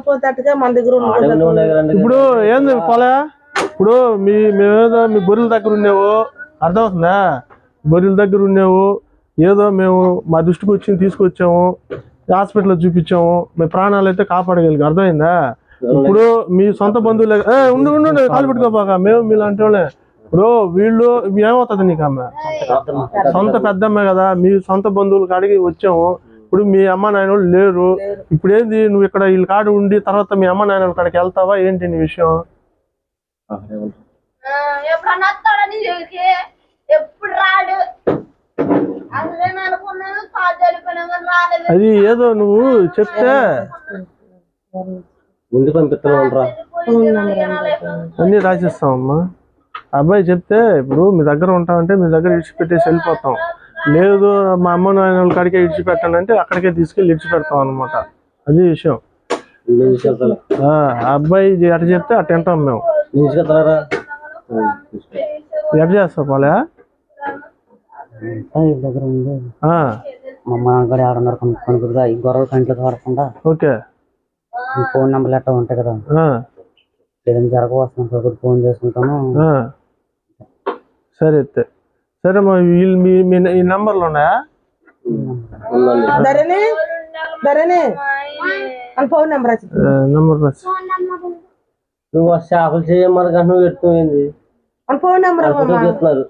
అయిపోతాట్టుగా మన దగ్గర ఇప్పుడు ఏంది పొలా ఇప్పుడు మేమేదో మీ గొర్రెల దగ్గర ఉన్నావు అర్థమవుతుందా గొర్రెల దగ్గర ఉన్నావు ఏదో మేము మా దృష్టికి వచ్చింది తీసుకొచ్చాము హాస్పిటల్లో చూపించాము మీ ప్రాణాలు అయితే కాపాడగలిగి అర్థమైందా ఇప్పుడు మీ సొంత బంధువులే ఉండు కాలు పెట్టుకోబాక మేము మీలాంటి వాళ్ళే ఇప్పుడు వీళ్ళు ఏమవుతుంది నీకు అమ్మ సొంత పెద్దమ్మ కదా మీ సొంత బంధువులు కాడికి వచ్చాము ఇప్పుడు మీ అమ్మ నాయన వాళ్ళు లేరు ఇప్పుడు ఏంది నువ్వు ఇక్కడ వీళ్ళ కాడ ఉండి తర్వాత మీ అమ్మ నాయన వాళ్ళ కాడికి వెళ్తావా ఏంటి నీ విషయం అది ఏదో నువ్వు చెప్తే ముందు పంపిస్తా అన్ని రాసిస్తామమ్మా అబ్బాయి చెప్తే ఇప్పుడు మీ దగ్గర ఉంటామంటే మీ దగ్గర ఇడిచిపెట్టేసి వెళ్ళిపోతాం లేదు మా అమ్మ నాయన వాళ్ళ కాడికే ఇడిచిపెట్టానంటే అక్కడికే తీసుకెళ్ళి ఇడిచిపెడతాం అనమాట అది విషయం అబ్బాయి ఎట చెప్తే అటు వింటాం మేము ఎట చేస్తావు పోలే దగ్గర ఉంది మా నాన్నగారు ఎవరున్నారు కొనుక్కుగా ఈ గొర్రెల కంట్లో తోడకుండా ఓకే ఫోన్ నెంబర్లు ఎట్టా ఉంటాయి కదా ఏదైనా జరగవస్తున్నాం ఫోన్ చేసుకుంటాను సరే సరే మా వీళ్ళు ఈ నంబర్లు ఉన్నాయా ఫోన్ నెంబర్ నువ్వు షాపులు చేయమని నువ్వు ఎట్టుకుంది ఫోన్ నెంబర్